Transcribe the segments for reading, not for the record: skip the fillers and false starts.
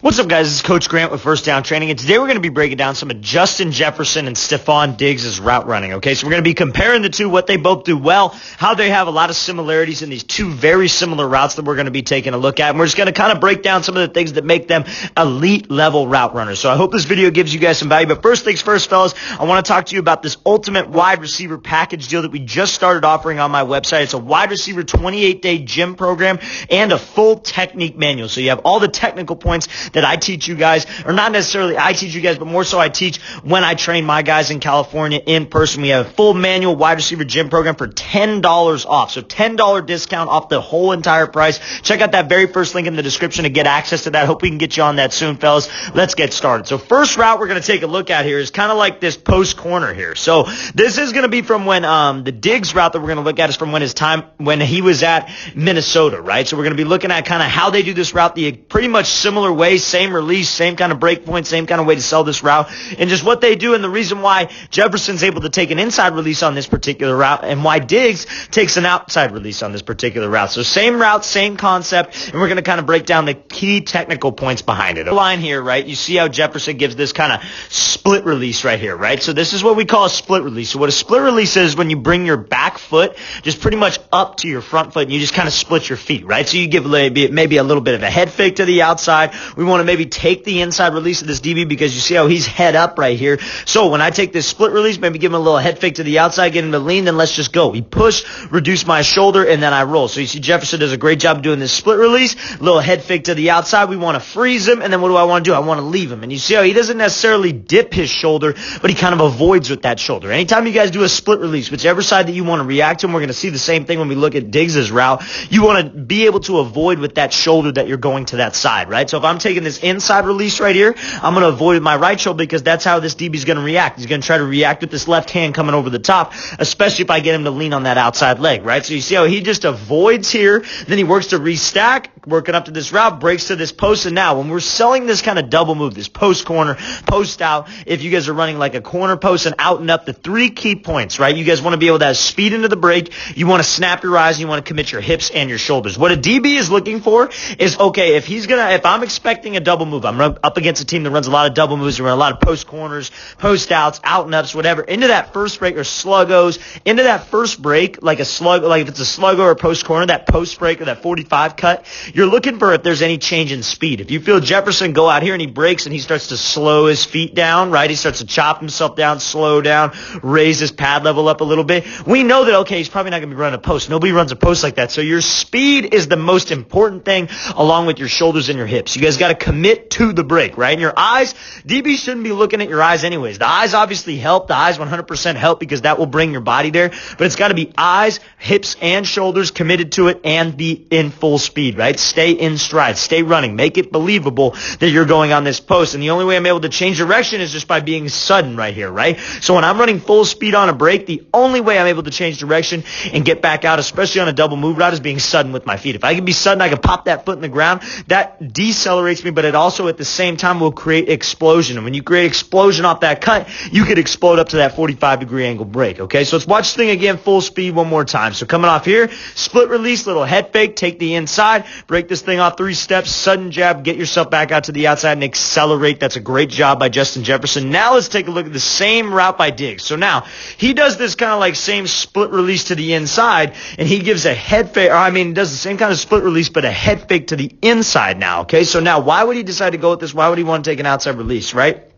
What's up, guys? This is Coach Grant with First Down Training, and today we're going to be breaking down some of Justin Jefferson and Stefon Diggs' route running, okay? So we're going to be comparing the two, what they both do well, how they have a lot of similarities in these two very similar routes that we're going to be taking a look at, and we're just going to kind of break down some of the things that make them elite-level route runners. So I hope this video gives you guys some value, but first things first, fellas, I want to talk to you about this ultimate wide receiver package deal that we just started offering on my website. It's a wide receiver 28-day gym program and a full technique manual. So you have all the technical points that I teach you guys, or not necessarily I teach you guys, but more so I teach when I train my guys in California in person. We have a full manual wide receiver gym program for $10 off. So $10 discount off the whole entire price. Check out that very first link in the description to get access to that. Hope we can get you on that soon, fellas. Let's get started. So first route we're going to take a look at here is kind of like this post corner here. So this is going to be from when the Diggs route that we're going to look at is from when he was at Minnesota, right? So we're going to be looking at kind of how they do this route the pretty much similar way, same release, same kind of break point, same kind of way to sell this route, and just what they do and the reason why Jefferson's able to take an inside release on this particular route and why Diggs takes an outside release on this particular route. So same route, same concept, and we're going to kind of break down the key technical points behind it. The line here, right, you see how Jefferson gives this kind of split release right here, right? So this is what we call a split release. So what a split release is when you bring your back foot just pretty much up to your front foot and you just kind of split your feet, right? So you give maybe a little bit of a head fake to the outside. We want to maybe take the inside release of this DB because you see how he's head up right here. So when I take this split release, maybe give him a little head fake to the outside, get him to lean, then let's just go. We push, reduce my shoulder, and then I roll. So you see Jefferson does a great job doing this split release, little head fake to the outside. We want to freeze him, and then what do I want to do? I want to leave him. And you see how he doesn't necessarily dip his shoulder, but he kind of avoids with that shoulder. Anytime you guys do a split release, whichever side that you want to react to, and we're going to see the same thing when we look at Diggs' route, you want to be able to avoid with that shoulder that you're going to that side, right? So if I'm taking this inside release right here, I'm going to avoid with my right shoulder because that's how this DB is going to react. He's going to try to react with this left hand coming over the top, especially if I get him to lean on that outside leg, right? So you see how he just avoids here, then he works to restack, working up to this route, breaks to this post, and now when we're selling this kind of double move, this post corner, post out, if you guys are running like a corner post and out and up, the three key points, right? You guys want to be able to have speed into the break, you want to snap your eyes, and you want to commit your hips and your shoulders. What a DB is looking for is, okay, if I'm expecting a double move, I'm up against a team that runs a lot of double moves, we run a lot of post corners, post outs, out and ups, whatever, into that first break or sluggos, into that first break, like a slug, like if it's a sluggo or a post corner, that post break or that 45 cut, you're looking for if there's any change in speed. If you feel Jefferson go out here and he breaks and he starts to slow his feet down, right? He starts to chop himself down, slow down, raise his pad level up a little bit. We know that, okay, he's probably not going to be running a post. Nobody runs a post like that. So your speed is the most important thing along with your shoulders and your hips. You guys got to commit to the break, right? And your eyes, DB shouldn't be looking at your eyes anyways. The eyes obviously help. The eyes 100% help because that will bring your body there. But it's got to be eyes, hips, and shoulders committed to it and be in full speed, right? Stay in stride. Stay running. Make it believable that you're going on this post. And the only way I'm able to change direction is just by being sudden right here, right? So when I'm running full speed on a break, the only way I'm able to change direction and get back out, especially on a double move route, is being sudden with my feet. If I can be sudden, I can pop that foot in the ground. That decelerates me, but it also at the same time will create explosion. And when you create explosion off that cut, you could explode up to that 45-degree angle break, okay? So let's watch this thing again, full speed one more time. So coming off here, split release, little head fake, take the inside, break this thing off 3 steps, sudden jab, get yourself back out to the outside and accelerate. That's a great job by Justin Jefferson. Now let's take a look at the same route by Diggs. So now he does this kind of like same split release to the inside, and he gives a head fake, does the same kind of split release, but a head fake to the inside now, okay? So now why would he decide to go with this? Why would he want to take an outside release, right?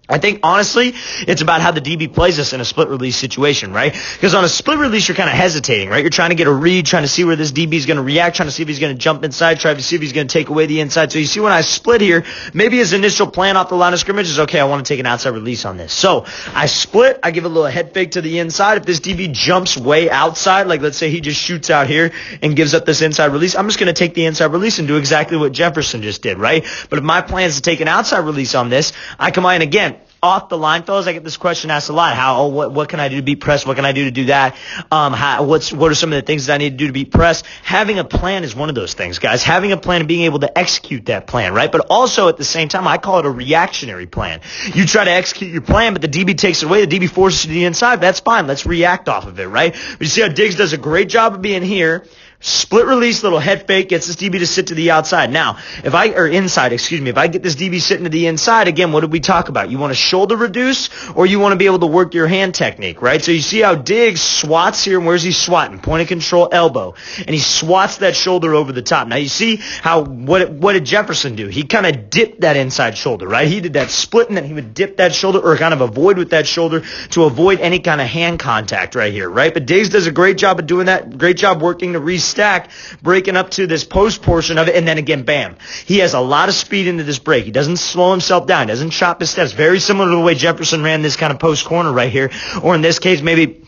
I think, honestly, it's about how the DB plays us in a split release situation, right? Because on a split release, you're kind of hesitating, right? You're trying to get a read, trying to see where this DB is going to react, trying to see if he's going to jump inside, trying to see if he's going to take away the inside. So you see when I split here, maybe his initial plan off the line of scrimmage is, okay, I want to take an outside release on this. So I split, I give a little head fake to the inside. If this DB jumps way outside, like let's say he just shoots out here and gives up this inside release, I'm just going to take the inside release and do exactly what Jefferson just did, right? But if my plan is to take an outside release on this, I come in again. Off the line, fellas, I get this question asked a lot. What can I do to beat press? What can I do to do that? What are some of the things that I need to do to beat press? Having a plan is one of those things, guys. Having a plan and being able to execute that plan, right? But also at the same time, I call it a reactionary plan. You try to execute your plan, but the DB takes it away. The DB forces you to the inside. That's fine. Let's react off of it, right? But you see how Diggs does a great job of being here, Split release, little head fake, gets this DB to sit to the outside. Now, if I get this DB sitting to the inside, again, what did we talk about? You want to shoulder reduce, or you want to be able to work your hand technique, right? So you see how Diggs swats here, and where's he swatting? Point of control, elbow. And he swats that shoulder over the top. Now you see how, what did Jefferson do? He kind of dipped that inside shoulder, right? He did that split, and then he would dip that shoulder, or kind of avoid with that shoulder to avoid any kind of hand contact right here, right? But Diggs does a great job of doing that, great job working to stack, breaking up to this post portion of it, and then again, bam. He has a lot of speed into this break. He doesn't slow himself down. He doesn't chop his steps. Very similar to the way Jefferson ran this kind of post corner right here. Or in this case, maybe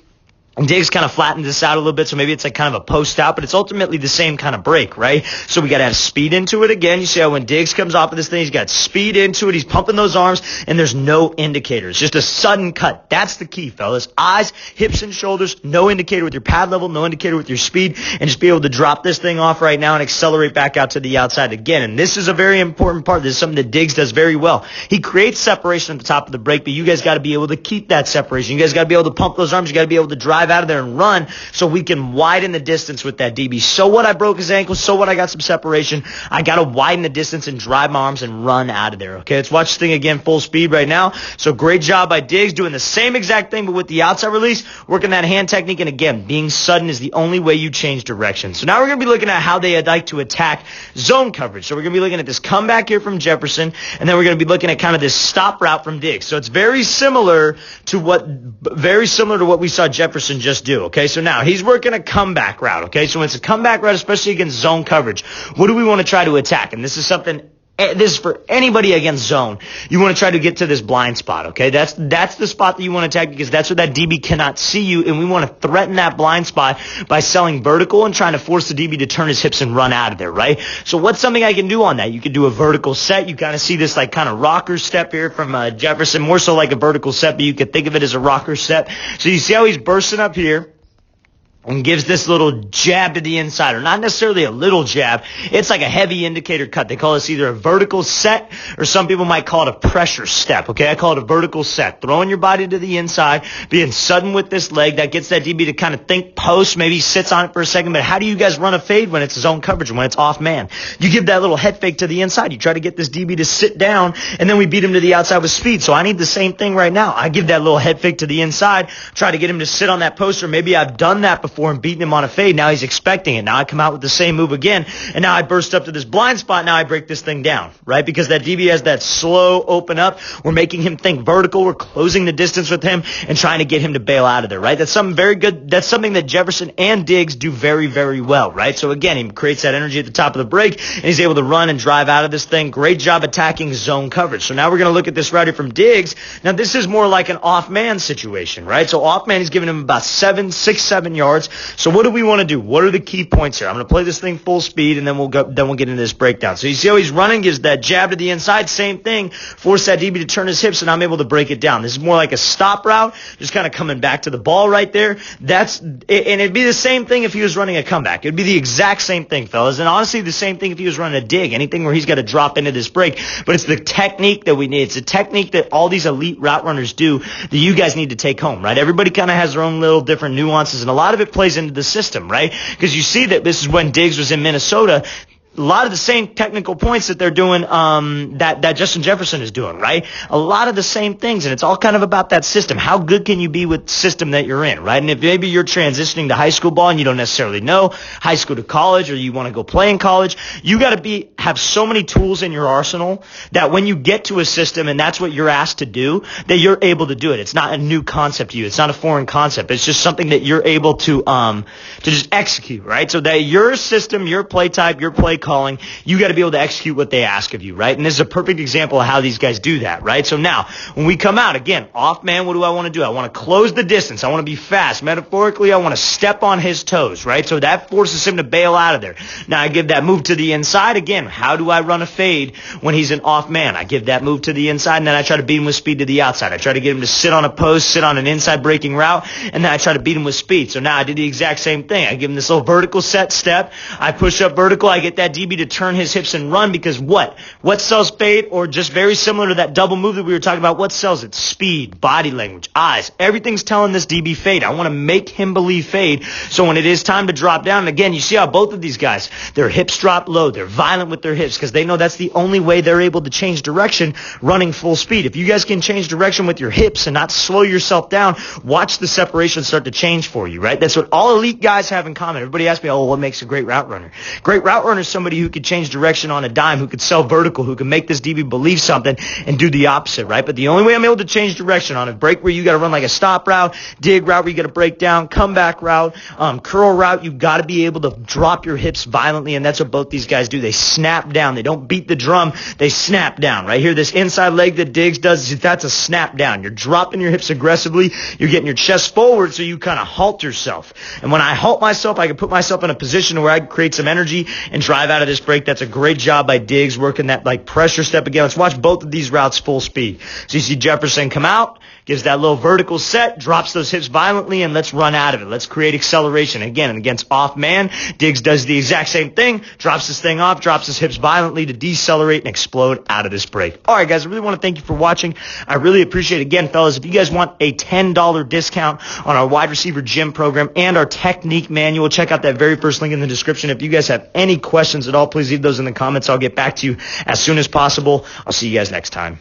Diggs kind of flattened this out a little bit, so maybe it's like kind of a post out, but it's ultimately the same kind of break, right? So we got to have speed into it again. You see how when Diggs comes off of this thing, he's got speed into it. He's pumping those arms, and there's no indicators. Just a sudden cut. That's the key, fellas. Eyes, hips, and shoulders. No indicator with your pad level. No indicator with your speed. And just be able to drop this thing off right now and accelerate back out to the outside again. And this is a very important part. This is something that Diggs does very well. He creates separation at the top of the break, but you guys got to be able to keep that separation. You guys got to be able to pump those arms. You got to be able to drive out of there and run so we can widen the distance with that DB. So what, I broke his ankle. So what, I got some separation. I got to widen the distance and drive my arms and run out of there. Okay, let's watch this thing again full speed right now. So great job by Diggs doing the same exact thing, but with the outside release, working that hand technique. And again, being sudden is the only way you change direction. So now we're going to be looking at how they like to attack zone coverage. So we're going to be looking at this comeback here from Jefferson, and then we're going to be looking at kind of this stop route from Diggs. So it's very similar to what we saw Jefferson just do. Okay, so now he's working a comeback route. Okay, so when it's a comeback route, especially against zone coverage, what do we want to try to attack? And this is for anybody against zone. You want to try to get to this blind spot, okay? That's the spot that you want to attack, because that's where that DB cannot see you, and we want to threaten that blind spot by selling vertical and trying to force the DB to turn his hips and run out of there, right? So what's something I can do on that? You could do a vertical set. You kind of see this like kind of rocker step here from Jefferson, more so like a vertical set, but you could think of it as a rocker step. So you see how he's bursting up here and gives this little jab to the inside, or not necessarily a little jab. It's like a heavy indicator cut. They call this either a vertical set, or some people might call it a pressure step, okay? I call it a vertical set. Throwing your body to the inside, being sudden with this leg. That gets that DB to kind of think post, maybe sits on it for a second. But how do you guys run a fade when it's zone coverage and when it's off man? You give that little head fake to the inside. You try to get this DB to sit down, and then we beat him to the outside with speed. So I need the same thing right now. I give that little head fake to the inside, try to get him to sit on that post, or maybe I've done that before and beaten him on a fade. Now he's expecting it. Now I come out with the same move again, and now I burst up to this blind spot. Now I break this thing down, right? Because that DB has that slow open up. We're making him think vertical. We're closing the distance with him and trying to get him to bail out of there, right? That's something very good. That's something that Jefferson and Diggs do very, very well, right? So again, he creates that energy at the top of the break, and he's able to run and drive out of this thing. Great job attacking zone coverage. So now we're going to look at this route here from Diggs. Now this is more like an off man situation, right? So off man, he's giving him about 6, 7 yards. So what do we want to do? What are the key points here? I'm going to play this thing full speed, and then we'll get into this breakdown. So you see how he's running, gives that jab to the inside, same thing, force that DB to turn his hips, and I'm able to break it down. This is more like a stop route, just kind of coming back to the ball right there. And it'd be the same thing if he was running a comeback. It'd be the exact same thing, fellas, and honestly the same thing if he was running a dig, anything where he's got to drop into this break. But it's the technique that we need. It's the technique that all these elite route runners do that you guys need to take home, right? Everybody kind of has their own little different nuances, and a lot of it plays into the system, right? Because you see that this is when Diggs was in Minnesota. A lot of the same technical points that they're doing, that Justin Jefferson is doing, right? A lot of the same things, and it's all kind of about that system. How good can you be with the system that you're in, right? And if maybe you're transitioning to high school ball and you don't necessarily know high school to college, or you want to go play in college, you got to have so many tools in your arsenal that when you get to a system and that's what you're asked to do, that you're able to do it. It's not a new concept to you. It's not a foreign concept. It's just something that you're able to just execute, right? So that your system, your play type, your play calling, you got to be able to execute what they ask of you, right? And this is a perfect example of how these guys do that, right? So now, when we come out, again, off man, what do I want to do? I want to close the distance. I want to be fast. Metaphorically, I want to step on his toes, right? So that forces him to bail out of there. Now, I give that move to the inside. Again, how do I run a fade when he's an off man? I give that move to the inside, and then I try to beat him with speed to the outside. I try to get him to sit on a post, sit on an inside breaking route, and then I try to beat him with speed. So now I did the exact same thing. I give him this little vertical set step. I push up vertical. I get that DB to turn his hips and run because what sells fade, or just very similar to that double move that we were talking about, what sells it? Speed, body language, eyes. Everything's telling this DB fade. I want to make him believe fade. So when it is time to drop down, and again, you see how both of these guys, their hips drop low. They're violent with their hips because they know that's the only way they're able to change direction running full speed. If you guys can change direction with your hips and not slow yourself down, watch the separation start to change for you, right? That's what all elite guys have in common. Everybody asks me, oh, what makes a great route runner? Great route runner is somebody who could change direction on a dime, who could sell vertical, who can make this DB believe something and do the opposite, right? But the only way I'm able to change direction on a break where you got to run like a stop route, dig route where you got to break down, comeback route, curl route, you've got to be able to drop your hips violently, and that's what both these guys do. They snap down. They don't beat the drum. They snap down. Right here, this inside leg that Diggs does, that's a snap down. You're dropping your hips aggressively. You're getting your chest forward so you kind of halt yourself. And when I halt myself, I can put myself in a position where I can create some energy and drive out of this break. That's a great job by Diggs working that like pressure step again. Let's watch both of these routes full speed. So you see Jefferson come out, gives that little vertical set, drops those hips violently, and let's run out of it. Let's create acceleration. Again, and against off man, Diggs does the exact same thing, drops this thing off, drops his hips violently to decelerate and explode out of this break. All right, guys, I really want to thank you for watching. I really appreciate it. Again, fellas, if you guys want a $10 discount on our wide receiver gym program and our technique manual, check out that very first link in the description. If you guys have any questions at all, please leave those in the comments. I'll get back to you as soon as possible. I'll see you guys next time.